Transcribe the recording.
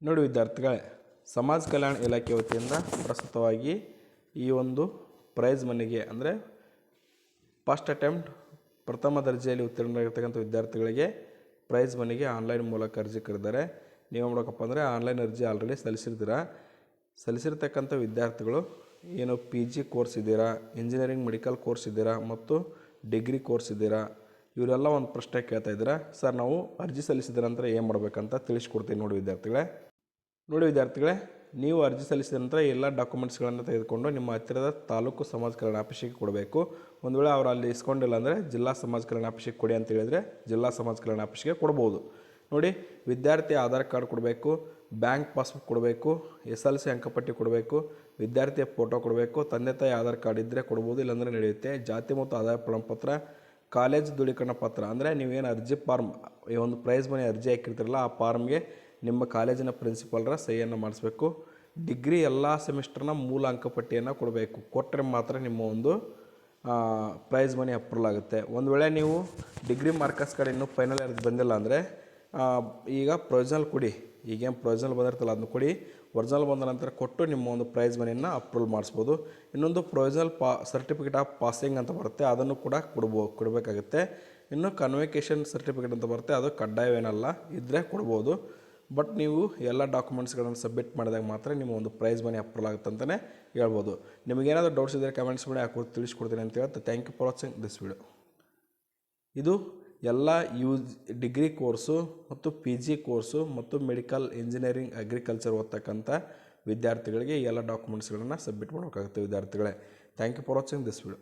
ನೋಡಿ ವಿದ್ಯಾರ್ಥಿಗಳೇ, ಸಮಾಜ ಕಲ್ಯಾಣ ಇಲಾಖೆ ವತಿಯಿಂದ ಪ್ರಸ್ತುತವಾಗಿ ಈ ಒಂದು ಪ್ರೈಸ್ ಮನಿಗೆ ಅಂದರೆ ಫಸ್ಟ್ ಅಟೆಂಪ್ಟ್ ಪ್ರಥಮ ದರ್ಜೆಯಲ್ಲಿ ಉತ್ತೀರ್ಣರಾಗಿರ್ತಕ್ಕಂಥ ವಿದ್ಯಾರ್ಥಿಗಳಿಗೆ ಪ್ರೈಸ್ ಮನಿಗೆ ಆನ್ಲೈನ್ ಮೂಲಕ ಅರ್ಜಿ ಕರೆದಿದ್ದಾರೆ. ನೀವು ಮಾಡಬೇಕಪ್ಪ ಅಂದರೆ ಆನ್ಲೈನ್ ಅರ್ಜಿ ಆಲ್ರೆಡಿ ಸಲ್ಲಿಸಿರ್ತಕ್ಕಂಥ ವಿದ್ಯಾರ್ಥಿಗಳು ಏನು PG ಕೋರ್ಸ್ ಇದ್ದೀರಾ, ಇಂಜಿನಿಯರಿಂಗ್ ಮೆಡಿಕಲ್ ಕೋರ್ಸ್ ಇದ್ದೀರಾ ಮತ್ತು ಡಿಗ್ರಿ ಕೋರ್ಸ್ ಇದ್ದೀರಾ, ಇವರೆಲ್ಲ ಒಂದು ಪ್ರಶ್ನೆ ಕೇಳ್ತಾ ಇದ್ದೀರಾ. ಸರ್, ನಾವು ಅರ್ಜಿ ಸಲ್ಲಿಸಿದ ನಂತರ ಏನು ಮಾಡಬೇಕಂತ ತಿಳಿಸ್ಕೊಡ್ತೀನಿ. ನೋಡಿ ವಿದ್ಯಾರ್ಥಿಗಳೇ, ನೀವು ಅರ್ಜಿ ಸಲ್ಲಿಸಿದ ನಂತರ ಎಲ್ಲ ಡಾಕ್ಯುಮೆಂಟ್ಸ್ಗಳನ್ನು ತೆಗೆದುಕೊಂಡು ನಿಮ್ಮ ಹತ್ತಿರದ ತಾಲೂಕು ಸಮಾಜ ಕಲ್ಯಾಣ ಆಫೀಸಿಗೆ ಕೊಡಬೇಕು. ಒಂದು ವೇಳೆ ಅವರು ಅಲ್ಲಿ ಇಸ್ಕೊಂಡಿಲ್ಲ ಅಂದರೆ ಜಿಲ್ಲಾ ಸಮಾಜ ಕಲ್ಯಾಣ ಆಫೀಸಿಗೆ ಕೊಡಿ ಅಂತ ಹೇಳಿದರೆ ಜಿಲ್ಲಾ ಸಮಾಜ ಕಲ್ಯಾಣ ಆಫೀಸಿಗೆ ಕೊಡ್ಬೋದು. ನೋಡಿ, ವಿದ್ಯಾರ್ಥಿ ಆಧಾರ್ ಕಾರ್ಡ್ ಕೊಡಬೇಕು, ಬ್ಯಾಂಕ್ ಪಾಸ್ಬುಕ್ ಕೊಡಬೇಕು, SLC ಅಂಕಪಟ್ಟಿ ಕೊಡಬೇಕು, ವಿದ್ಯಾರ್ಥಿಯ ಫೋಟೋ ಕೊಡಬೇಕು, ತಂದೆ ತಾಯಿ ಆಧಾರ್ ಕಾರ್ಡ್ ಇದ್ದರೆ ಕೊಡ್ಬೋದು, ಇಲ್ಲಾಂದರೆ ನಡೆಯುತ್ತೆ. ಜಾತಿ ಮತ್ತು ಆದಾಯ ಪ್ರಮಾಣಪತ್ರ, ಕಾಲೇಜ್ ದೃಢೀಕರಣ ಪತ್ರ ಅಂದರೆ ನೀವೇನು ಅರ್ಜಿ ಫಾರ್ಮ್ ಈ ಒಂದು ಪ್ರೈಸ್ ಮನಿ ಅರ್ಜಿ ಹಾಕಿರ್ತೀರಲ್ಲ ಆ ಫಾರ್ಮ್ಗೆ ನಿಮ್ಮ ಕಾಲೇಜಿನ ಪ್ರಿನ್ಸಿಪಾಲ್ರ ಸಹಿಯನ್ನು ಮಾಡಿಸ್ಬೇಕು. ಡಿಗ್ರಿ ಎಲ್ಲ ಸೆಮಿಸ್ಟರ್ನ ಮೂಲ ಅಂಕಪಟ್ಟಿಯನ್ನು ಕೊಡಬೇಕು. ಕೊಟ್ಟರೆ ಮಾತ್ರ ನಿಮ್ಮ ಒಂದು ಪ್ರೈಸ್ ಮನಿ ಅಪ್ರೂವಲ್ ಆಗುತ್ತೆ. ಒಂದು ವೇಳೆ ನೀವು ಡಿಗ್ರಿ ಮಾರ್ಕರ್ಸ್ ಕಾರ್ಡ್ ಇನ್ನೂ ಫೈನಲ್ ಇಯರ್ ಬಂದಿಲ್ಲ ಅಂದರೆ ಈಗ ಪ್ರೊವಿಷನಲ್ ಕೊಡಿ. ಈಗೇನು ಪ್ರೊವಿಷನಲ್ ಬಂದಿರ್ತಲ್ಲ ಅದನ್ನು ಕೊಡಿ. ಒರಿಜಿನಲ್ ಬಂದ ನಂತರ ಕೊಟ್ಟು ನಿಮ್ಮ ಒಂದು ಪ್ರೈಸ್ ಮನಿಯನ್ನು ಅಪ್ರೂವಲ್ ಮಾಡಿಸ್ಬೋದು. ಇನ್ನೊಂದು ಪ್ರೊವಿಷನಲ್ ಸರ್ಟಿಫಿಕೇಟ್ ಆಫ್ ಪಾಸಿಂಗ್ ಅಂತ ಬರುತ್ತೆ, ಅದನ್ನು ಕೂಡ ಕೊಡಬೇಕಾಗುತ್ತೆ. ಇನ್ನು ಕನ್ವಿಕೇಷನ್ ಸರ್ಟಿಫಿಕೇಟ್ ಅಂತ ಬರುತ್ತೆ, ಅದು ಕಡ್ಡಾಯವೇನಲ್ಲ, ಇದ್ದರೆ ಕೊಡ್ಬೋದು. ಬಟ್ ನೀವು ಎಲ್ಲ ಡಾಕ್ಯುಮೆಂಟ್ಸ್ಗಳನ್ನು ಸಬ್ಮಿಟ್ ಮಾಡಿದಾಗ ಮಾತ್ರ ನಿಮ್ಮ ಒಂದು ಪ್ರೈಸ್ ಮನಿ ಅಪ್ರೂವಲ್ ಆಗುತ್ತೆ ಅಂತಲೇ ಹೇಳ್ಬೋದು. ನಿಮಗೇನಾದರೂ ಡೌಟ್ಸ್ ಇದ್ದರೆ ಕಮೆಂಟ್ಸ್ ಮಾಡಿ ತಿಳಿಸ್ಕೊಡ್ತೀನಿ ಅಂತ ಹೇಳ್ತಾ thank you for watching this video. ಇದು ಎಲ್ಲ ಡಿಗ್ರಿ ಕೋರ್ಸು ಮತ್ತು PG ಕೋರ್ಸು ಮತ್ತು ಮೆಡಿಕಲ್, ಇಂಜಿನಿಯರಿಂಗ್, ಅಗ್ರಿಕಲ್ಚರ್ ಓದ್ತಕ್ಕಂಥ ವಿದ್ಯಾರ್ಥಿಗಳಿಗೆ ಎಲ್ಲ ಡಾಕ್ಯುಮೆಂಟ್ಸ್ಗಳನ್ನು ಸಬ್ಮಿಟ್ ಮಾಡಬೇಕಾಗುತ್ತೆ ವಿದ್ಯಾರ್ಥಿಗಳೇ. Thank you for watching this video.